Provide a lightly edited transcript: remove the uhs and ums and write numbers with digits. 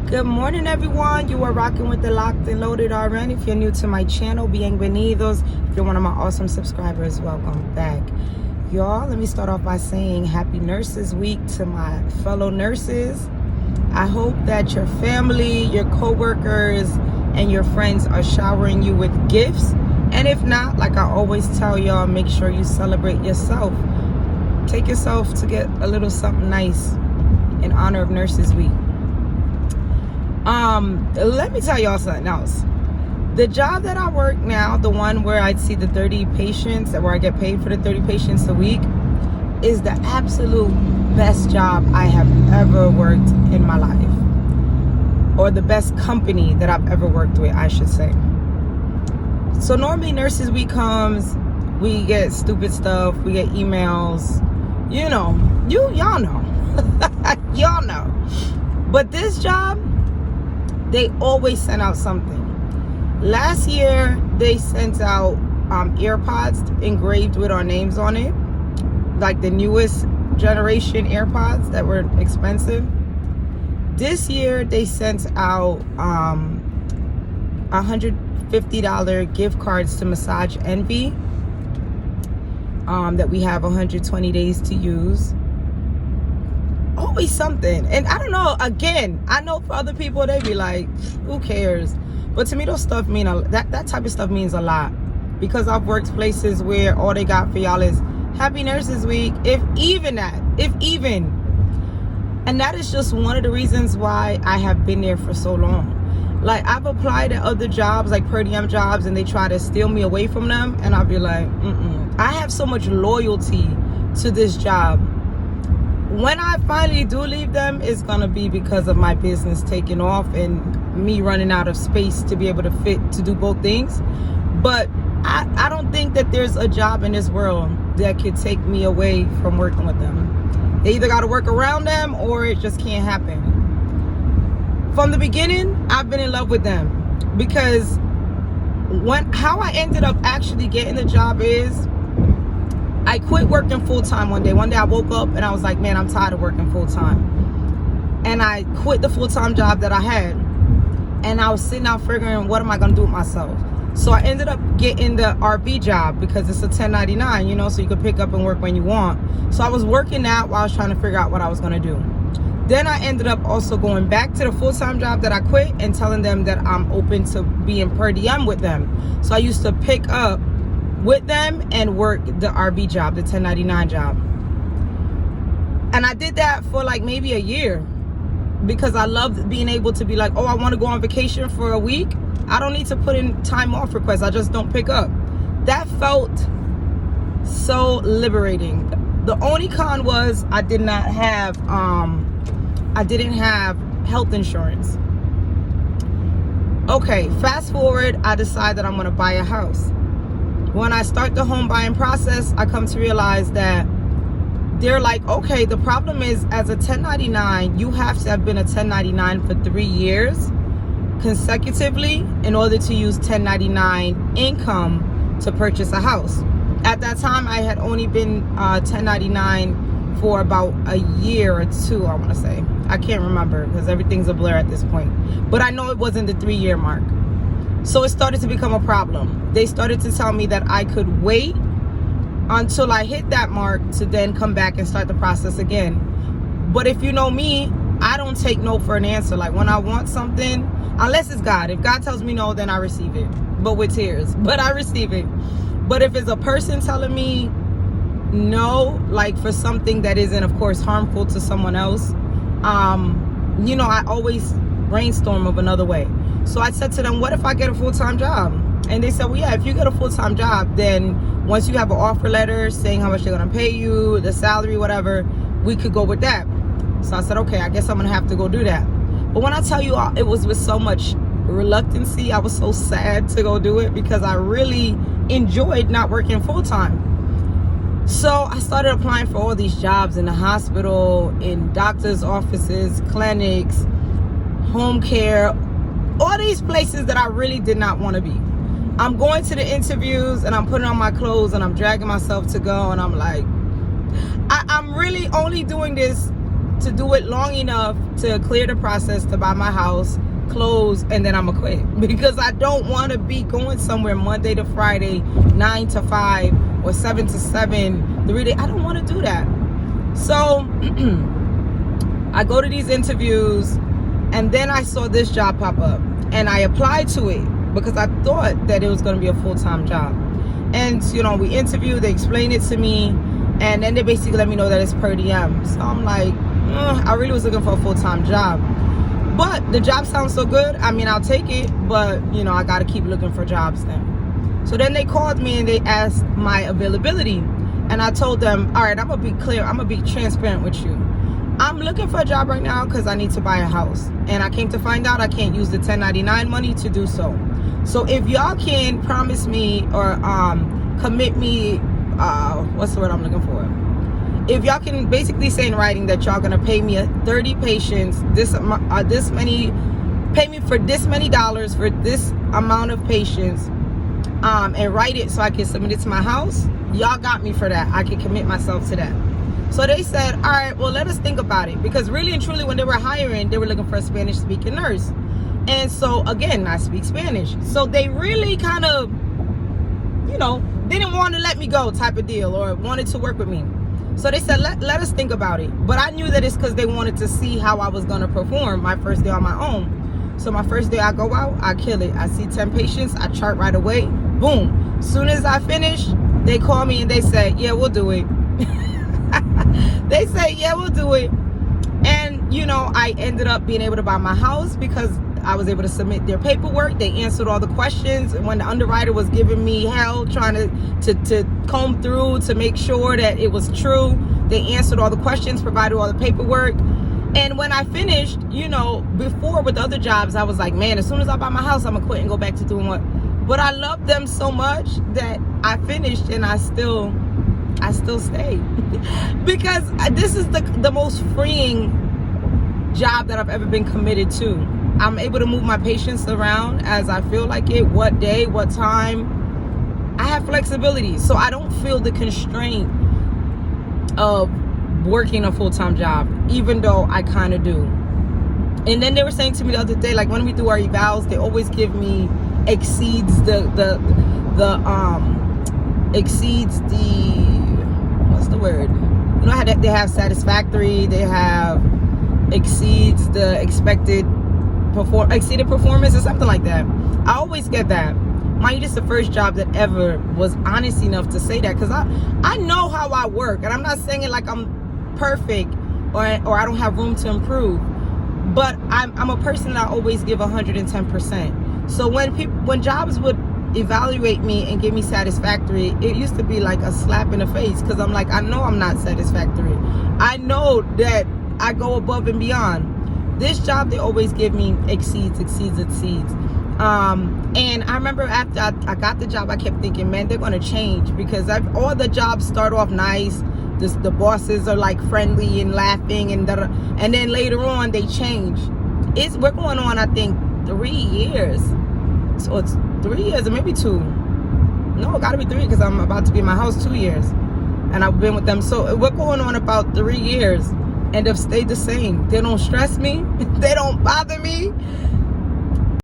Good morning, everyone. You are rocking with the Locked and Loaded RN. If you're new to my channel, bienvenidos. If you're one of my awesome subscribers, welcome back. Y'all, let me start off by saying Happy Nurses Week to my fellow nurses. I hope that your family, your co-workers, and your friends are showering you with gifts. And if not, like I always tell y'all, make sure you celebrate yourself. Take yourself to get a little something nice in honor of Nurses Week. Let me tell y'all something else. The job that I work now, the one where I see the 30 patients, where I get paid for the 30 patients a week, is the absolute best job I have ever worked in my life. Or the best company that I've ever worked with, I should say. So normally Nurses Week comes, we get stupid stuff, we get emails, y'all know. Y'all know. But this job, they always send out something. Last year, they sent out AirPods engraved with our names on it, like the newest generation AirPods that were expensive. This year, they sent out $150 gift cards to Massage Envy that we have 120 days to use. Always something. And I don't know, again, I know for other people they be like, who cares? But to me, those stuff mean that type of stuff means a lot, because I've worked places where all they got for y'all is Happy Nurses Week, if even. And that is just one of the reasons why I have been there for so long. Like, I've applied at other jobs, like per diem jobs, and they try to steal me away from them, and I'll be like, I have so much loyalty to this job. When I finally do leave them, it's gonna be because of my business taking off and me running out of space to be able to fit to do both things. But I don't think that there's a job in this world that could take me away from working with them. They either gotta work around them or it just can't happen. From the beginning, I've been in love with them, because how I ended up actually getting the job is I quit working full-time one day. One day I woke up and I was like, man, I'm tired of working full-time. And I quit the full-time job that I had. And I was sitting out figuring, what am I going to do with myself? So I ended up getting the RV job, because it's a 1099, so you could pick up and work when you want. So I was working that while I was trying to figure out what I was going to do. Then I ended up also going back to the full-time job that I quit and telling them that I'm open to being per diem with them. So I used to pick up with them and work the RV job, the 1099 job. And I did that for like maybe a year, because I loved being able to be like, oh, I want to go on vacation for a week. I don't need to put in time off requests. I just don't pick up. That felt so liberating. The only con was I didn't have health insurance. Okay, fast forward, I decide that I'm going to buy a house. When I start the home buying process, I come to realize that they're like, okay, the problem is, as a 1099, you have to have been a 1099 for 3 years consecutively in order to use 1099 income to purchase a house. At that time, I had only been 1099 for about a year or two, I want to say. I can't remember, because everything's a blur at this point. But I know it wasn't the 3-year mark. So it started to become a problem. They started to tell me that I could wait until I hit that mark to then come back and start the process again. But if you know me, I don't take no for an answer. Like, when I want something, unless it's God. If God tells me no, then I receive it. But with tears. But I receive it. But if it's a person telling me no, like for something that isn't, of course, harmful to someone else, I always brainstorm of another way. So I said to them, what if I get a full-time job? And they said, well, yeah, if you get a full-time job, then once you have an offer letter saying how much they're going to pay you, the salary, whatever, we could go with that. So I said, okay, I guess I'm going to have to go do that. But when I tell you, it was with so much reluctancy. I was so sad to go do it, because I really enjoyed not working full-time. So I started applying for all these jobs in the hospital, in doctors' offices, clinics, home care, all these places that I really did not want to be. I'm going to the interviews and I'm putting on my clothes and I'm dragging myself to go, and I'm like, I'm really only doing this to do it long enough to clear the process to buy my house, close, and then I'm gonna quit, because I don't want to be going somewhere Monday to Friday 9 to 5 or 7 to 7 3 days. I don't want to do that. So I go to these interviews, and then I saw this job pop up, and I applied to it because I thought that it was going to be a full-time job. And you know, we interviewed, they explained it to me, and then they basically let me know that it's per diem. So I'm like, I really was looking for a full-time job, but the job sounds so good, I mean, I'll take it, but you know, I got to keep looking for jobs then. So then they called me and they asked my availability, and I told them, all right, I'm gonna be clear, I'm gonna be transparent with you. I'm looking for a job right now because I need to buy a house, and I came to find out I can't use the 1099 money to do so. So if y'all can promise me or commit me, what's the word I'm looking for? If y'all can basically say in writing that y'all gonna pay me 30 patients, this many, pay me for this many dollars for this amount of patients, and write it so I can submit it to my house, y'all got me for that. I can commit myself to that. So they said, all right, well, let us think about it, because really and truly, when they were hiring, they were looking for a Spanish speaking nurse. And so again, I speak Spanish, so they really kind of, you know, didn't want to let me go type of deal, or wanted to work with me. So they said, let us think about it. But I knew that it's because they wanted to see how I was going to perform my first day on my own. So my first day, I go out, I kill it. I see 10 patients, I chart right away, boom. Soon as I finish, they call me and they say, yeah, we'll do it. They say, yeah, we'll do it. And you know, I ended up being able to buy my house because I was able to submit their paperwork. They answered all the questions, and when the underwriter was giving me hell trying to comb through to make sure that it was true, they answered all the questions, provided all the paperwork. And when I finished, you know, before with other jobs, I was like, man, as soon as I buy my house, I'm gonna quit and go back to doing what. But I loved them so much that I finished, and I still stay because this is the most freeing job that I've ever been committed to. I'm able to move my patients around as I feel like it, what day, what time. I have flexibility, so I don't feel the constraint of working a full-time job, even though I kind of do. And then they were saying to me the other day, like when we do our evals, they always give me exceeds exceeds the, what's the word? You know how they have satisfactory, they have exceeds the exceeded performance or something like that. I always get that. Mind you, this is the first job that ever was honest enough to say that, because I know how I work, and I'm not saying it like I'm perfect or I don't have room to improve, but I'm a person that I always give 110%. So when jobs would evaluate me and give me satisfactory, it used to be like a slap in the face, because I'm like, I know I'm not satisfactory. I know that I go above and beyond. This job, they always give me exceeds. And I remember after I got the job, I kept thinking, man, they're going to change, because all the jobs start off nice. The bosses are like friendly and laughing, and then later on they change. We're going on, I think, 3 years. So it's 3 years or maybe 2. No, it gotta be 3, because I'm about to be in my house 2 years, and I've been with them. So we're going on about 3 years, and they've stayed the same. They don't stress me. They don't bother me.